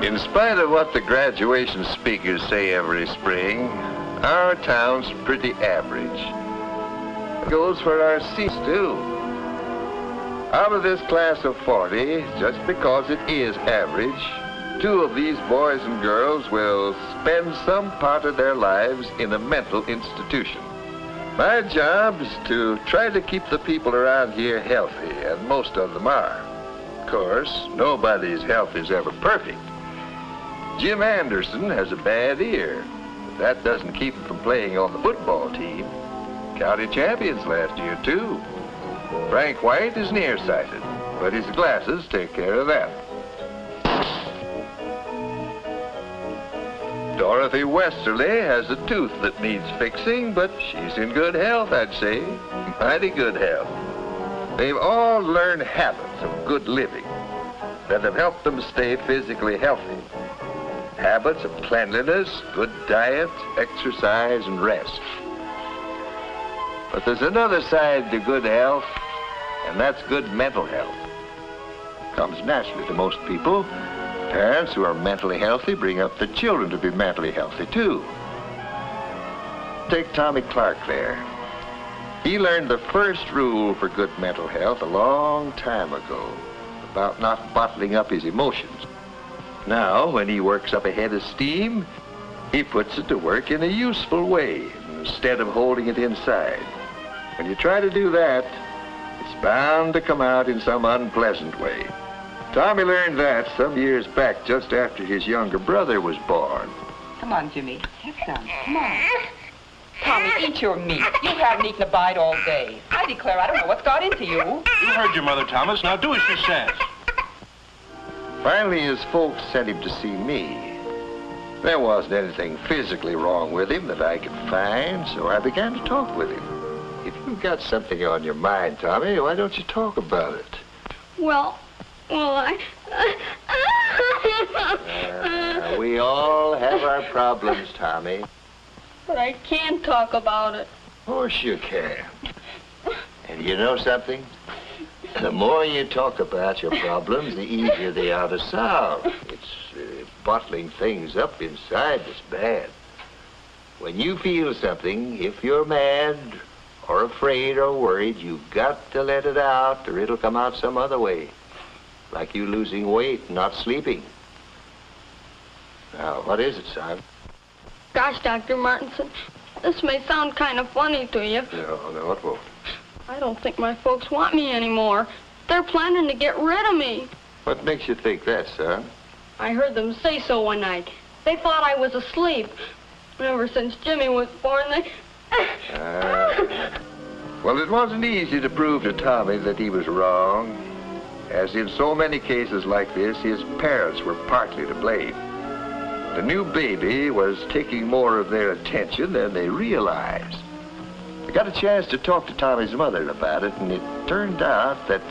In spite of what the graduation speakers say every spring, our town's pretty average. It goes for our seats, too. Out of this class of 40, just because it is average, 2 of these boys and girls will spend some part of their lives in a mental institution. My job is to try to keep the people around here healthy, and most of them are. Of course, nobody's health is ever perfect. Jim Anderson has a bad ear, but that doesn't keep him from playing on the football team. County champions last year, too. Frank White is nearsighted, but his glasses take care of that. Dorothy Westerly has a tooth that needs fixing, but she's in good health, I'd say. Mighty good health. They've all learned habits of good living that have helped them stay physically healthy. Habits of cleanliness, good diet, exercise, and rest. But there's another side to good health, and that's good mental health. Comes naturally to most people. Parents who are mentally healthy bring up their children to be mentally healthy, too. Take Tommy Clark there. He learned the first rule for good mental health a long time ago, about not bottling up his emotions. Now, when he works up a head of steam, he puts it to work in a useful way instead of holding it inside. When you try to do that, it's bound to come out in some unpleasant way. Tommy learned that some years back, just after his younger brother was born. Come on, Jimmy. Have some. Come on. Tommy, eat your meat. You haven't eaten a bite all day. I declare I don't know what's got into you. You heard your mother, Thomas. Now do as she says. Finally, his folks sent him to see me. There wasn't anything physically wrong with him that I could find, so I began to talk with him. If you've got something on your mind, Tommy, why don't you talk about it? Well, We all have our problems, Tommy. But I can't talk about it. Of course you can. And you know something? The more you talk about your problems, the easier they are to solve. It's bottling things up inside that's bad. When you feel something, if you're mad or afraid or worried, you've got to let it out or it'll come out some other way. Like you losing weight and not sleeping. Now, what is it, son? Gosh, Dr. Martinson, this may sound kind of funny to you. No, it won't. I don't think my folks want me anymore. They're planning to get rid of me. What makes you think that, son? I heard them say so one night. They thought I was asleep. Ever since Jimmy was born, they... Well, it wasn't easy to prove to Tommy that he was wrong. As in so many cases like this, his parents were partly to blame. The new baby was taking more of their attention than they realized. I got a chance to talk to Tommy's mother about it, and it turned out that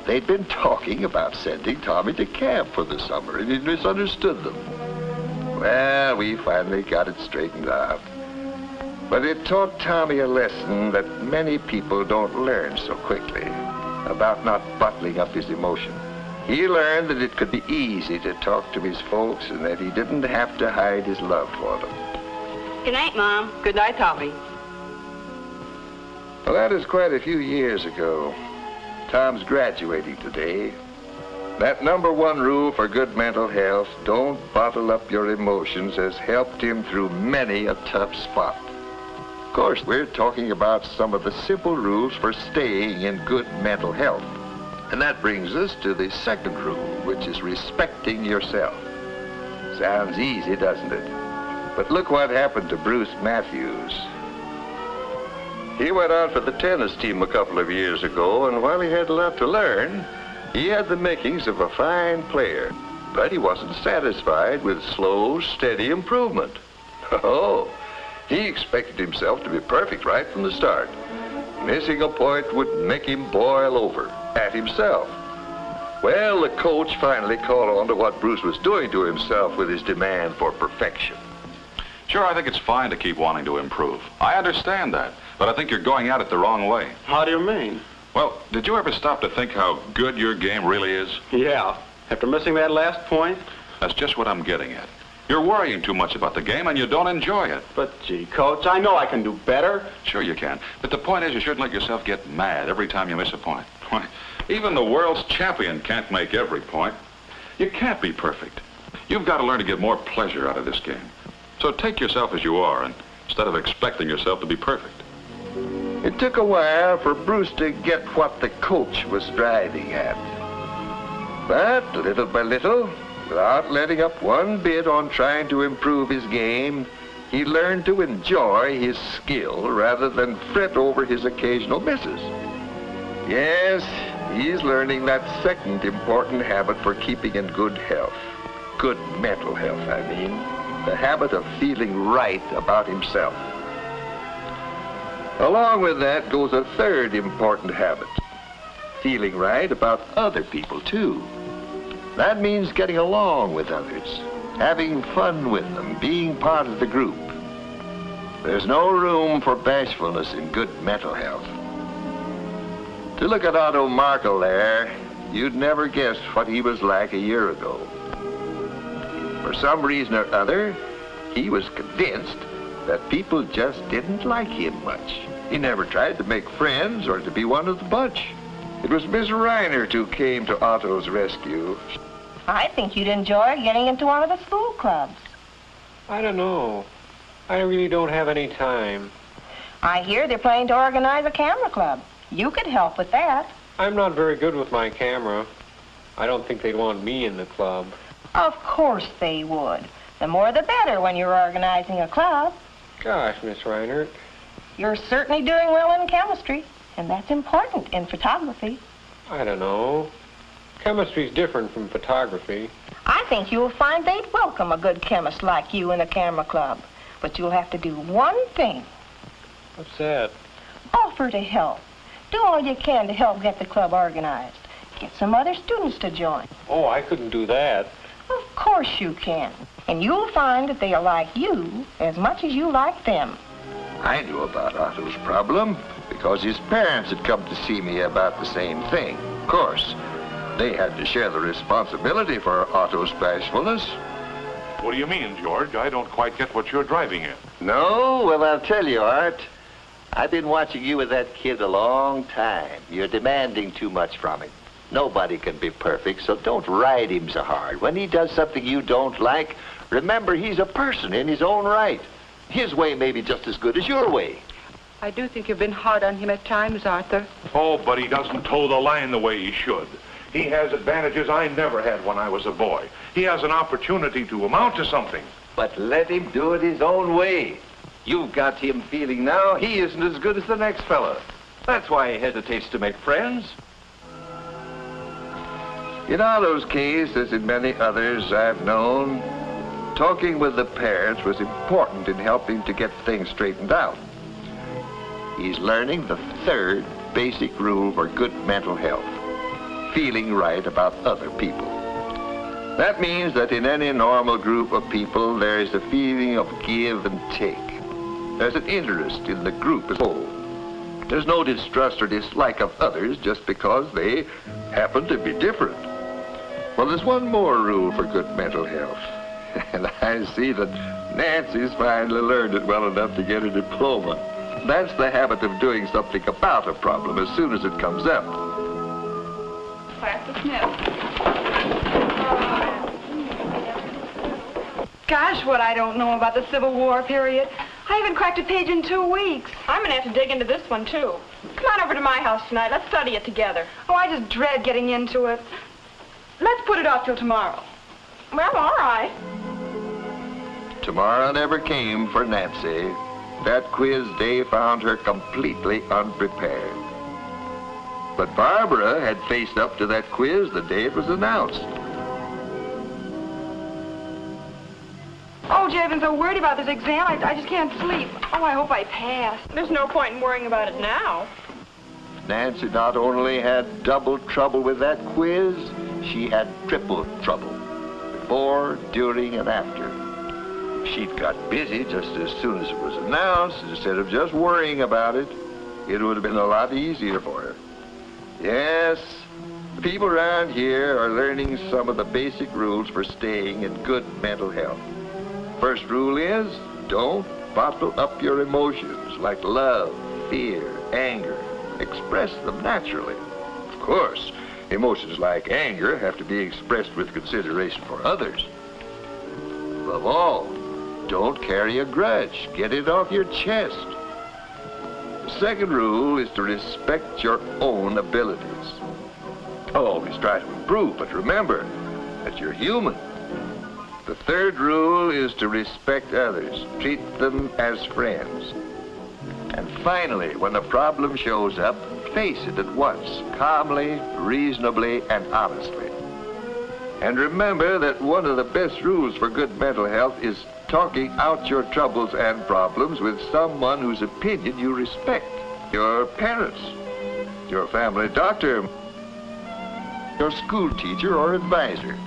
they'd been talking about sending Tommy to camp for the summer, and he'd misunderstood them. Well, we finally got it straightened out. But it taught Tommy a lesson that many people don't learn so quickly, about not bottling up his emotion. He learned that it could be easy to talk to his folks and that he didn't have to hide his love for them. Good night, Mom. Good night, Tommy. Well, that is quite a few years ago. Tom's graduating today. That #1 rule for good mental health, don't bottle up your emotions, has helped him through many a tough spot. Of course, we're talking about some of the simple rules for staying in good mental health. And that brings us to the second rule, which is respecting yourself. Sounds easy, doesn't it? But look what happened to Bruce Matthews. He went out for the tennis team a couple of years ago, and while he had a lot to learn, he had the makings of a fine player. But he wasn't satisfied with slow, steady improvement. Oh, he expected himself to be perfect right from the start. Missing a point would make him boil over at himself. Well, the coach finally caught on to what Bruce was doing to himself with his demand for perfection. Sure, I think it's fine to keep wanting to improve. I understand that, but I think you're going at it the wrong way. How do you mean? Well, did you ever stop to think how good your game really is? Yeah. After missing that last point? That's just what I'm getting at. You're worrying too much about the game and you don't enjoy it. But, gee, Coach, I know I can do better. Sure you can. But the point is you shouldn't let yourself get mad every time you miss a point. Why, even the world's champion can't make every point. You can't be perfect. You've got to learn to get more pleasure out of this game. So take yourself as you are instead of expecting yourself to be perfect. It took a while for Bruce to get what the coach was driving at. But little by little, without letting up one bit on trying to improve his game, he learned to enjoy his skill rather than fret over his occasional misses. Yes, he's learning that second important habit for keeping in good health. Good mental health, I mean. The habit of feeling right about himself. Along with that goes a third important habit. Feeling right about other people, too. That means getting along with others, having fun with them, being part of the group. There's no room for bashfulness in good mental health. To look at Otto Markel there, you'd never guess what he was like a year ago. For some reason or other, he was convinced that people just didn't like him much. He never tried to make friends or to be one of the bunch. It was Miss Reinert who came to Otto's rescue. I think you'd enjoy getting into one of the school clubs. I don't know. I really don't have any time. I hear they're planning to organize a camera club. You could help with that. I'm not very good with my camera. I don't think they'd want me in the club. Of course they would. The more the better when you're organizing a club. Gosh, Miss Reinert. You're certainly doing well in chemistry, and that's important in photography. I don't know. Chemistry's different from photography. I think you'll find they'd welcome a good chemist like you in a camera club. But you'll have to do one thing. What's that? Offer to help. Do all you can to help get the club organized. Get some other students to join. Oh, I couldn't do that. Of course you can. And you'll find that they'll like you as much as you like them. I knew about Otto's problem because his parents had come to see me about the same thing. Of course, they had to share the responsibility for Otto's bashfulness. What do you mean, George? I don't quite get what you're driving at. No? Well, I'll tell you, Art. I've been watching you with that kid a long time. You're demanding too much from him. Nobody can be perfect, so don't ride him so hard. When he does something you don't like, remember he's a person in his own right. His way may be just as good as your way. I do think you've been hard on him at times, Arthur. Oh, but he doesn't toe the line the way he should. He has advantages I never had when I was a boy. He has an opportunity to amount to something. But let him do it his own way. You've got him feeling now he isn't as good as the next fella. That's why he hesitates to make friends. In Otto's case, as in many others I've known, talking with the parents was important in helping to get things straightened out. He's learning the third basic rule for good mental health, feeling right about other people. That means that in any normal group of people, there is a feeling of give and take. There's an interest in the group as a whole. There's no distrust or dislike of others just because they happen to be different. Well, there's one more rule for good mental health. And I see that Nancy's finally learned it well enough to get a diploma. That's the habit of doing something about a problem as soon as it comes up. Class dismissed. Gosh, what I don't know about the Civil War period. I haven't cracked a page in 2 weeks. I'm going to have to dig into this one, too. Come on over to my house tonight. Let's study it together. Oh, I just dread getting into it. Let's put it off till tomorrow. Well, all right. Tomorrow never came for Nancy. That quiz day found her completely unprepared. But Barbara had faced up to that quiz the day it was announced. Oh, Jay, I've been so worried about this exam. I just can't sleep. Oh, I hope I pass. There's no point in worrying about it now. Nancy not only had double trouble with that quiz, she had triple trouble. Before, during, and after. She'd got busy just as soon as it was announced. Instead of just worrying about it, it would have been a lot easier for her. Yes, The people around here are learning some of the basic rules for staying in good mental health. First rule is, don't bottle up your emotions like love, fear, anger. Express them naturally. Of course, emotions like anger have to be expressed with consideration for others. Above all, don't carry a grudge. Get it off your chest. The second rule is to respect your own abilities. Always try to improve, but remember that you're human. The third rule is to respect others. Treat them as friends. And finally, when a problem shows up, face it at once, calmly, reasonably, and honestly. And remember that one of the best rules for good mental health is talking out your troubles and problems with someone whose opinion you respect. Your parents, your family doctor, your school teacher or advisor.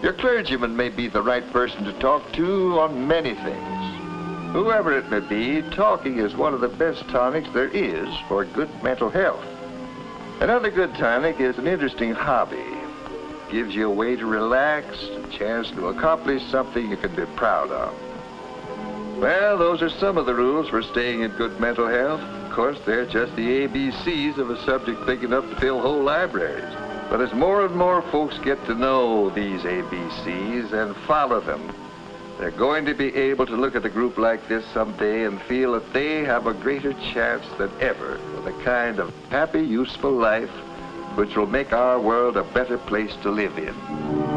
Your clergyman may be the right person to talk to on many things. Whoever it may be, talking is one of the best tonics there is for good mental health. Another good tonic is an interesting hobby. Gives you a way to relax, a chance to accomplish something you can be proud of. Well, those are some of the rules for staying in good mental health. Of course, they're just the ABCs of a subject big enough to fill whole libraries. But as more and more folks get to know these ABCs and follow them, they're going to be able to look at a group like this someday and feel that they have a greater chance than ever for the kind of happy, useful life which will make our world a better place to live in.